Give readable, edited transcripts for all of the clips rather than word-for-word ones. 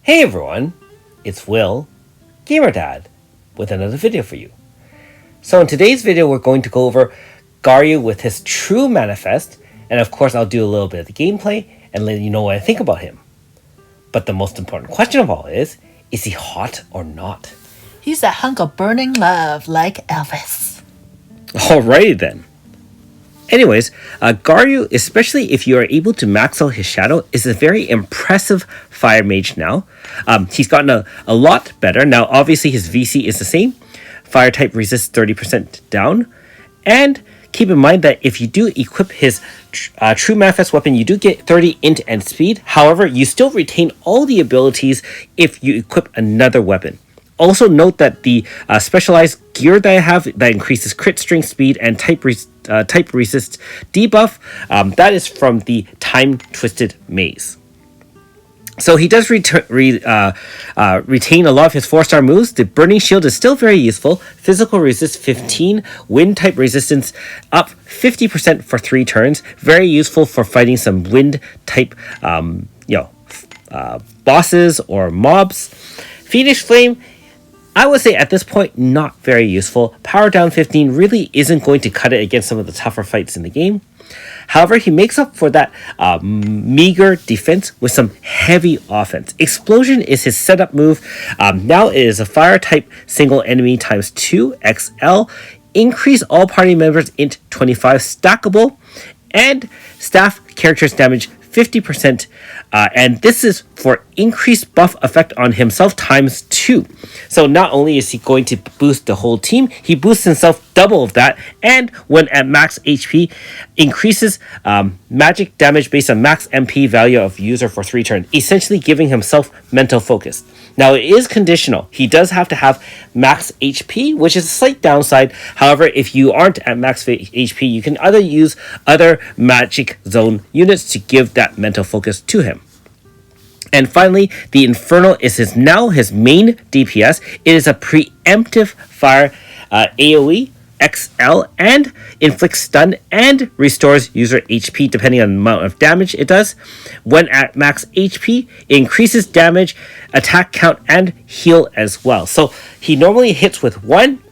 Hey everyone, it's Will, Gamer Dad, with another video for you. So in today's video we're going to go over Gariyu with his true manifest, and of course I'll do a little bit of the gameplay and let you know what I think about him. But the most important question of all is he hot or not? He's a hunk of burning love like Elvis. Alrighty then. Anyways, Gariyu, especially if you are able to max out his shadow, is a very impressive fire mage now. He's gotten a lot better. Now, obviously, his VC is the same. Fire type resists 30% down. And keep in mind that if you do equip his true manifest weapon, you do get 30 int and speed. However, you still retain all the abilities if you equip another weapon. Also note that the specialized gear that I have that increases crit strength, speed, and type resist debuff, that is from the Time Twisted Maze. So he does retain a lot of his 4-star moves. The Burning Shield is still very useful. Physical resist 15, wind type resistance up 50% for 3 turns. Very useful for fighting some wind type bosses or mobs. Phoenix Flame, I would say at this point, not very useful. Power down 15 really isn't going to cut it against some of the tougher fights in the game. However, he makes up for that meager defense with some heavy offense. Explosion is his setup move. Now it is a fire type single enemy times 2 XL. Increase all party members int 25 stackable. And staff characters damage 50%, and this is for increased buff effect on himself times 2. So not only is he going to boost the whole team, he boosts himself double of that, and when at max HP, increases magic damage based on max MP value of user for 3 turns, essentially giving himself mental focus. Now it is conditional. He does have to have max HP, which is a slight downside. However, if you aren't at max HP, you can either use other magic zone units to give that mental focus to him. And finally, the Infernal is his main DPS. It is a preemptive fire AoE, XL, and inflicts stun and restores user HP depending on the amount of damage it does. When at max HP, it increases damage, attack count, and heal as well. So he normally hits with 1.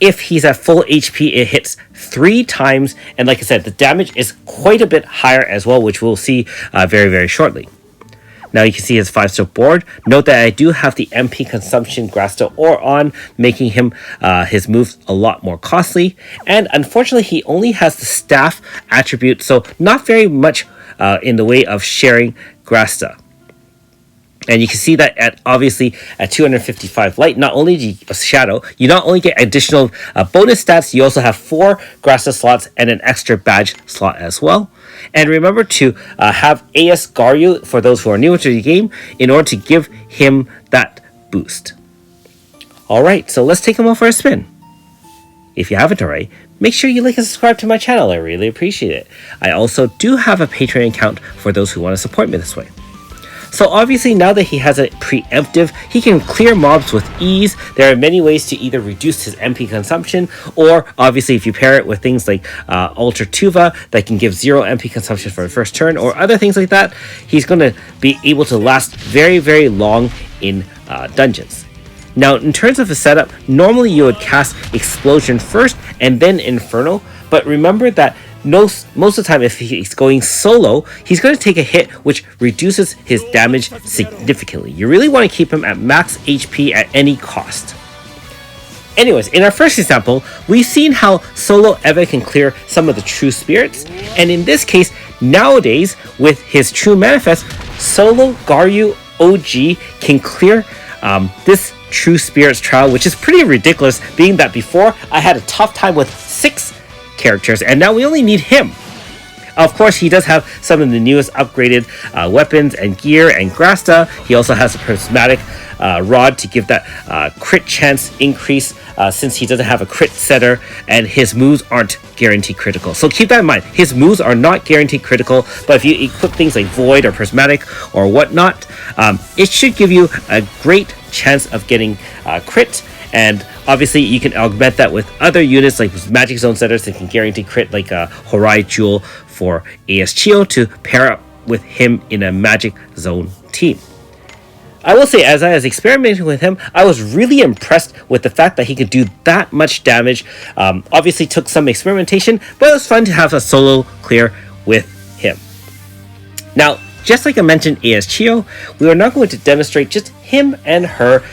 If he's at full HP, it hits 3 times. And like I said, the damage is quite a bit higher as well, which we'll see very, very shortly. Now you can see his 5-stroke board. Note that I do have the MP consumption Grasta Ore on, making him his moves a lot more costly. And unfortunately, he only has the staff attribute, so not very much in the way of sharing Grasta. And you can see that obviously at 255 light, not only do you shadow, you not only get additional bonus stats, you also have 4 Grasta slots and an extra badge slot as well. And remember to have AS Gariyu for those who are newer to the game in order to give him that boost. Alright, so let's take him off for a spin. If you haven't already, make sure you like and subscribe to my channel. I really appreciate it. I also do have a Patreon account for those who want to support me this way. So obviously now that he has a preemptive, he can clear mobs with ease. There are many ways to either reduce his MP consumption, or obviously if you pair it with things like Ultra Tuva that can give 0 MP consumption for the first turn, or other things like that, he's going to be able to last very, very long in dungeons. Now in terms of a setup, normally you would cast Explosion first and then Infernal, but remember that most of the time, if he's going solo, he's going to take a hit which reduces his damage significantly. You really want to keep him at max HP at any cost. Anyways, in our first example, we've seen how solo Eva can clear some of the true spirits, and in this case, nowadays, with his true manifest, solo Gariyu OG can clear this true spirits trial, which is pretty ridiculous, being that before I had a tough time with 6 characters, and now we only need him. Of course, he does have some of the newest upgraded weapons and gear and Grasta. He also has a prismatic rod to give that crit chance increase since he doesn't have a crit setter, and his moves aren't guaranteed critical. So keep that in mind. His moves are not guaranteed critical, but if you equip things like Void or Prismatic or whatnot, it should give you a great chance of getting crit. And obviously you can augment that with other units like magic zone setters that can guarantee crit, like Horai Jewel for AS Chio to pair up with him in a magic zone team. I will say, as I was experimenting with him, I was really impressed with the fact that he could do that much damage. Obviously took some experimentation, but it was fun to have a solo clear with him. Now, just like I mentioned AS Chio, we are now going to demonstrate just him and her,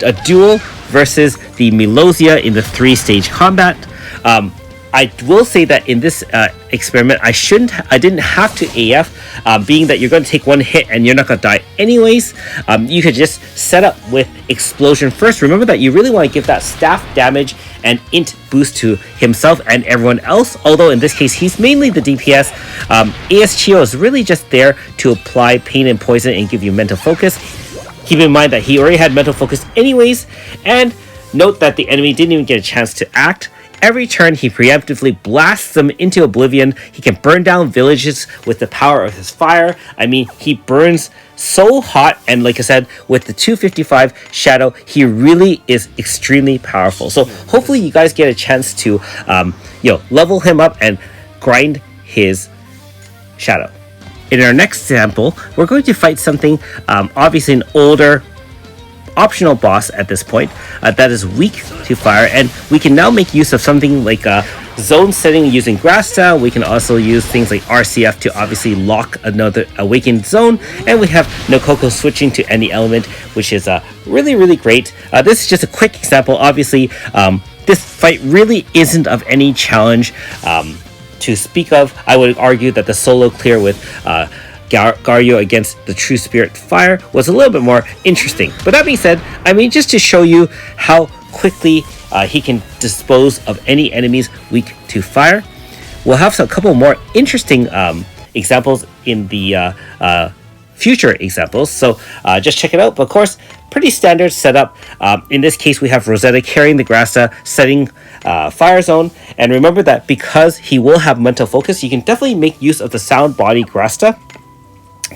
a duel versus the Milosia in the 3-stage combat. I will say that in this experiment, I didn't have to AF, being that you're going to take one hit and you're not going to die anyways. You could just set up with Explosion first. Remember that you really want to give that staff damage and int boost to himself and everyone else, although in this case, he's mainly the DPS. AS Chio is really just there to apply pain and poison and give you mental focus. Keep in mind that he already had mental focus anyways, and note that the enemy didn't even get a chance to act. Every turn, he preemptively blasts them into oblivion. He can burn down villages with the power of his fire. I mean, he burns so hot, and like I said, with the 255 Shadow, he really is extremely powerful. So hopefully you guys get a chance to, level him up and grind his Shadow. In our next example, we're going to fight something, obviously an older, optional boss at this point that is weak to fire, and we can now make use of something like a zone setting using grass style. We can also use things like RCF to obviously lock another awakened zone, and we have Nokoko switching to any element, which is really great. This is just a quick example. Obviously, this fight really isn't of any challenge to speak of. I would argue that the solo clear with Gariyu against the True Spirit Fire was a little bit more interesting. But that being said, I mean, just to show you how quickly he can dispose of any enemies weak to fire, we'll have a couple more interesting examples in the future examples. So just check it out. But of course, pretty standard setup. In this case, we have Rosetta carrying the Grasta, setting Fire Zone. And remember that because he will have mental focus, you can definitely make use of the Sound Body Grasta.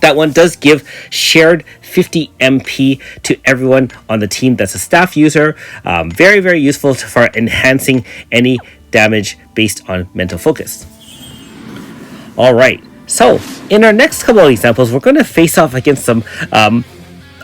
That one does give shared 50 MP to everyone on the team that's a staff user. Very useful for enhancing any damage based on mental focus. Alright, so in our next couple of examples, we're going to face off against some,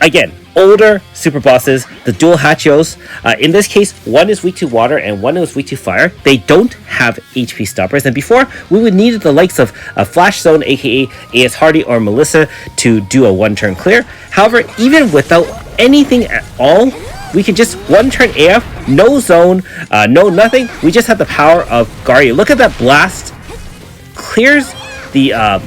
again, older super bosses, the dual Hachios. In this case, one is weak to water and one is weak to fire. They don't have HP stoppers, and before we would need the likes of a Flash Zone, aka AS Hardy or Melissa, to do a one-turn clear. However, even without anything at all, we can just one-turn AF, no zone, no nothing. We just have the power of Gariyu. Look at that blast. Clears the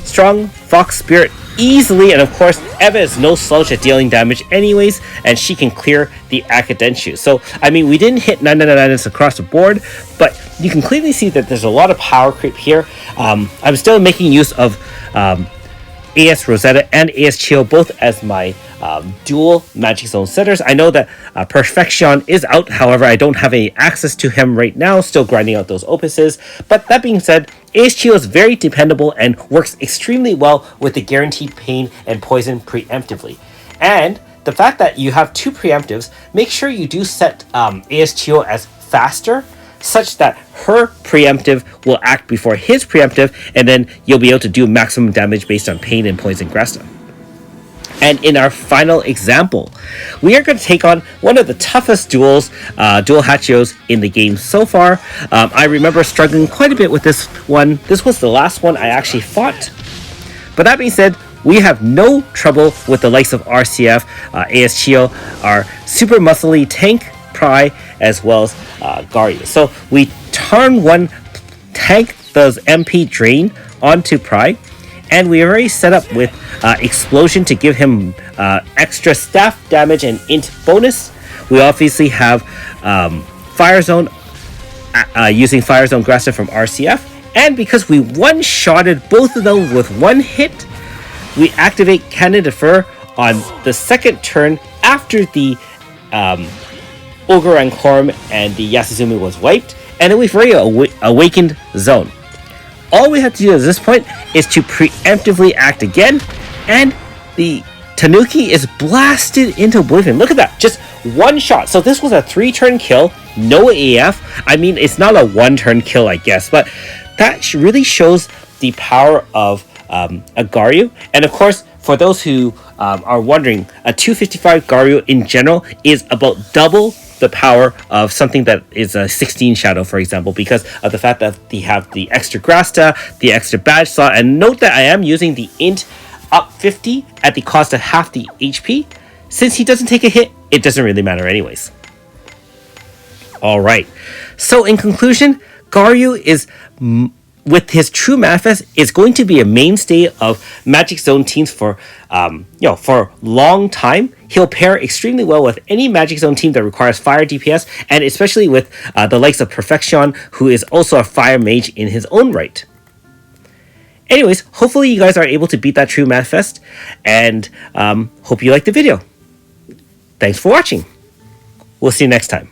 strong Fox Spirit easily, and of course Eva is no slouch at dealing damage anyways, and she can clear the Akadenshu. So I mean, we didn't hit 999s across the board, but you can clearly see that there's a lot of power creep here. I'm still making use of AS Rosetta and AS Chio both as my dual Magic Zone setters. I know that Perfection is out, however I don't have any access to him right now, still grinding out those opuses. But that being said, AS Chio is very dependable and works extremely well with the guaranteed pain and poison preemptively. And the fact that you have two preemptives, make sure you do set AS Chio as faster, such that her preemptive will act before his preemptive, and then you'll be able to do maximum damage based on pain and poison Grasta. And in our final example, we are going to take on one of the toughest dual Hachios in the game so far. I remember struggling quite a bit with this one. This was the last one I actually fought. But that being said, we have no trouble with the likes of RCF, AS Chio, our super muscly tank, Pry, as well as Gariyu. So we turn one, tank those MP drain onto Pry, and we already set up with Explosion to give him extra staff damage and int bonus. We obviously have Fire Zone using Fire Zone Grasta from RCF, and because we one-shotted both of them with one hit, we activate Cannon Defer on the second turn after the Ogre and Korm and the Yasuzumi was wiped, and then we've already awakened Zone. All we have to do at this point is to preemptively act again, and the Tanuki is blasted into oblivion. Look at that, just one shot. So this was a 3-turn kill, no AF. I mean, it's not a 1-turn kill, I guess, but that really shows the power of a Gariyu. And of course, for those who are wondering, a 255 Gariyu in general is about double the power of something that is a 16 shadow, for example, because of the fact that they have the extra Grasta, the extra badge slot, and note that I am using the int up 50 at the cost of half the HP. Since he doesn't take a hit, it doesn't really matter anyways. Alright, so in conclusion, Gariyu is, with his true manifest, is going to be a mainstay of Magic Zone teams for for a long time. He'll pair extremely well with any Magic Zone team that requires fire DPS, and especially with the likes of Perfection, who is also a fire mage in his own right. Anyways, hopefully you guys are able to beat that true manifest, and hope you liked the video. Thanks for watching. We'll see you next time.